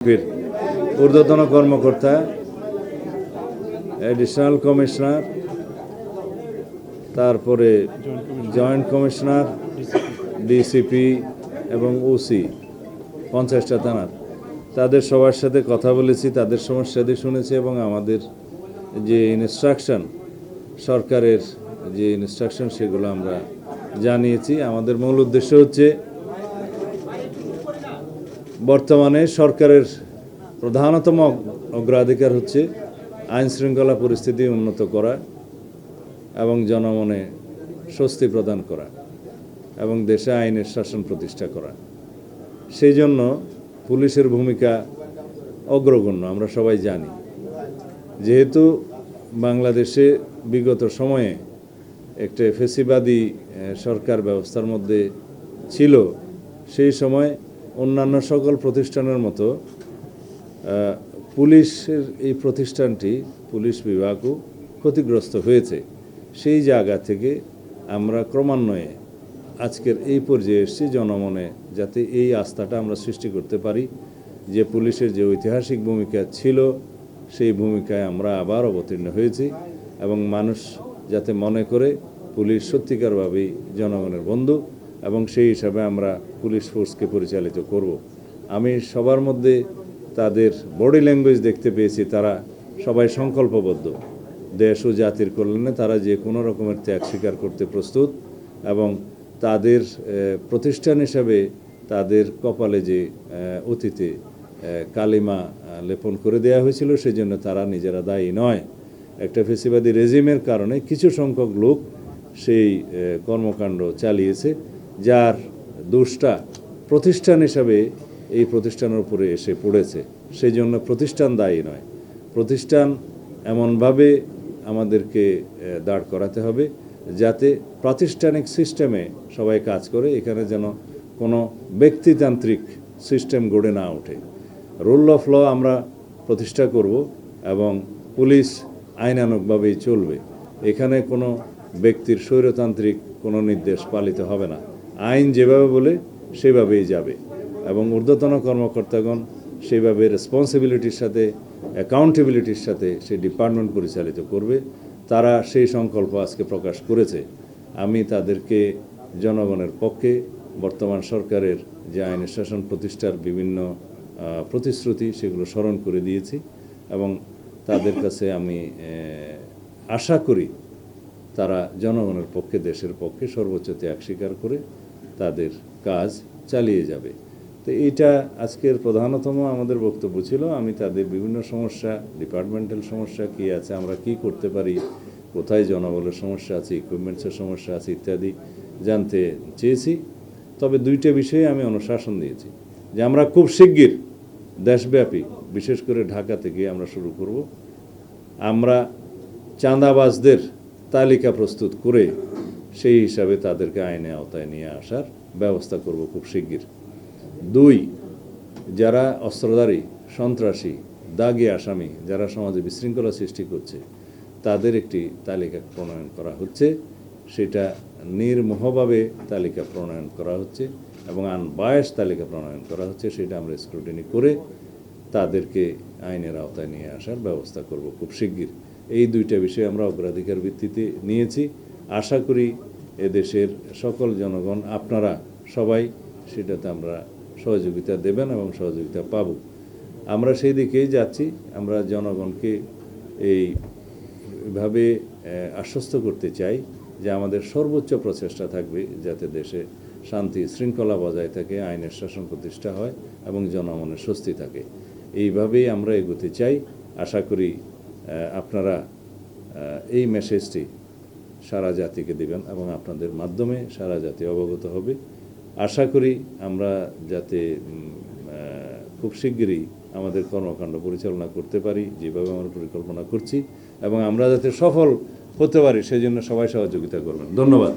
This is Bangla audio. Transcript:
বিএনপির ঊর্ধ্বতন কর্মকর্তা, অ্যাডিশনাল কমিশনার, তারপরে জয়েন্ট কমিশনার, ডিসিপি এবং ওসি 50টা থানার তাদের সবার সাথে কথা বলেছি, তাদের সমস্যাদি শুনেছি এবং আমাদের যে ইনস্ট্রাকশন, সরকারের যে ইনস্ট্রাকশন সেগুলো আমরা জানিয়েছি। আমাদের মূল উদ্দেশ্য হচ্ছে বর্তমানে সরকারের প্রধানতম অগ্রাধিকার হচ্ছে আইন শৃঙ্খলা পরিস্থিতি উন্নত করা এবং জনমনে স্বস্তি প্রদান করা এবং দেশে আইনের শাসন প্রতিষ্ঠা করা। সেই জন্য পুলিশের ভূমিকা অগ্রগণ্য, আমরা সবাই জানি। যেহেতু বাংলাদেশে বিগত সময়ে একটা ফ্যাসিবাদী সরকার ব্যবস্থার মধ্যে ছিল, সেই সময় অন্যান্য সকল প্রতিষ্ঠানের মতো পুলিশের এই প্রতিষ্ঠানটি, পুলিশ বিভাগও ক্ষতিগ্রস্ত হয়েছে। সেই জায়গা থেকে আমরা ক্রমান্বয়ে আজকের এই পর্যায়ে এসেছি, জনমনে যাতে এই আস্থাটা আমরা সৃষ্টি করতে পারি যে পুলিশের যে ঐতিহাসিক ভূমিকা ছিল সেই ভূমিকায় আমরা আবার অবতীর্ণ হয়েছি এবং মানুষ যাতে মনে করে পুলিশ সত্যিকারভাবেই জনগণের বন্ধু এবং সেই হিসাবে আমরা পুলিশ ফোর্সকে পরিচালিত করব। আমি সবার মধ্যে তাদের বডি ল্যাঙ্গুয়েজ দেখতে পেয়েছি, তারা সবাই সংকল্পবদ্ধ। দেশ ও জাতির কল্যাণে তারা যে কোনো রকমের ত্যাগ স্বীকার করতে প্রস্তুত এবং তাদের প্রতিষ্ঠান হিসাবে তাদের কপালে যে অতীতে কালিমা লেপন করে দেওয়া হয়েছিল সেজন্য তারা নিজেরা দায়ী নয়। একটা ফ্যাসিবাদী রেজিমের কারণে কিছু সংখ্যক লোক সেই কর্মকাণ্ড চালিয়েছে, যার দোষটা প্রতিষ্ঠান হিসাবে এই প্রতিষ্ঠানের উপরে এসে পড়েছে। সেই জন্য প্রতিষ্ঠান দায়ী নয়। প্রতিষ্ঠান এমনভাবে আমাদেরকে দাঁড় করাতে হবে যাতে প্রাতিষ্ঠানিক সিস্টেমে সবাই কাজ করে, এখানে যেন কোনো ব্যক্তিতান্ত্রিক সিস্টেম গড়ে না ওঠে। রুল অফ ল আমরা প্রতিষ্ঠা করব এবং পুলিশ আইনানুগভাবেই চলবে। এখানে কোনো ব্যক্তির স্বৈরতান্ত্রিক কোনো নির্দেশ পালিত হবে না। আইন যেভাবে বলে সেভাবেই যাবে এবং ঊর্ধ্বতন কর্মকর্তাগণ সেইভাবে রেসপন্সিবিলিটির সাথে, অ্যাকাউন্টেবিলিটির সাথে সেই ডিপার্টমেন্ট পরিচালিত করবে। তারা সেই সংকল্প আজকে প্রকাশ করেছে। আমি তাদেরকে জনগণের পক্ষে বর্তমান সরকারের যে আইনের শাসন প্রতিষ্ঠার বিভিন্ন প্রতিশ্রুতি সেগুলো স্মরণ করে দিয়েছি এবং তাদের কাছে আমি আশা করি তারা জনগণের পক্ষে, দেশের পক্ষে সর্বোচ্চ ত্যাগ স্বীকার করে তাদের কাজ চালিয়ে যাবে। তো এইটা আজকের প্রধানতম আমাদের বক্তব্য ছিল। আমি তাদের বিভিন্ন সমস্যা, ডিপার্টমেন্টাল সমস্যা কী আছে, আমরা কি করতে পারি, কোথায় জনবলের সমস্যা আছে, ইকুইপমেন্টসের সমস্যা আছে ইত্যাদি জানতে চেয়েছি। তবে দুইটা বিষয়ে আমি অনুশাসন দিয়েছি যে আমরা খুব শিগগির দেশব্যাপী, বিশেষ করে ঢাকা থেকে আমরা শুরু করব। আমরা চাঁদাবাজদের তালিকা প্রস্তুত করে সেই হিসাবে তাদেরকে আইনে আওতায় নিয়ে আসার ব্যবস্থা করব খুব শিগগির। 2, যারা অস্ত্রধারী, সন্ত্রাসী, দাগী আসামি, যারা সমাজে বিশৃঙ্খলা সৃষ্টি করছে তাদের একটি তালিকা প্রণয়ন করা হচ্ছে। সেটা নির্মোহভাবে তালিকা প্রণয়ন করা হচ্ছে এবং আনবায়াস তালিকা প্রণয়ন করা হচ্ছে। সেটা আমরা স্ক্রুটিনি করে তাদেরকে আইনের আওতায় নিয়ে আসার ব্যবস্থা করব খুব শিগগির। এই দুইটা বিষয় আমরা অগ্রাধিকার ভিত্তিতে নিয়েছি। আশা করি এদেশের সকল জনগণ, আপনারা সবাই সেটাতে আমরা সহযোগিতা দেবেন এবং সহযোগিতা পাব। আমরা সেই দিকেই যাচ্ছি। আমরা জনগণকে এইভাবে আশ্বস্ত করতে চাই যে আমাদের সর্বোচ্চ প্রচেষ্টা থাকবে যাতে দেশে শান্তি শৃঙ্খলা বজায় থাকে, আইনের শাসন প্রতিষ্ঠা হয় এবং জনমনের স্বস্তি থাকে। এইভাবেই আমরা এগোতে চাই। আশা করি আপনারা এই মেসেজটি সারা জাতিকে দেবেন এবং আপনাদের মাধ্যমে সারা জাতি অবগত হবে। আশা করি আমরা যাতে খুব শিগগিরই আমাদের কর্মকাণ্ড পরিচালনা করতে পারি যেভাবে আমরা পরিকল্পনা করছি এবং আমরা যাতে সফল হতে পারি সেজন্য সবাই সহযোগিতা করবেন। ধন্যবাদ।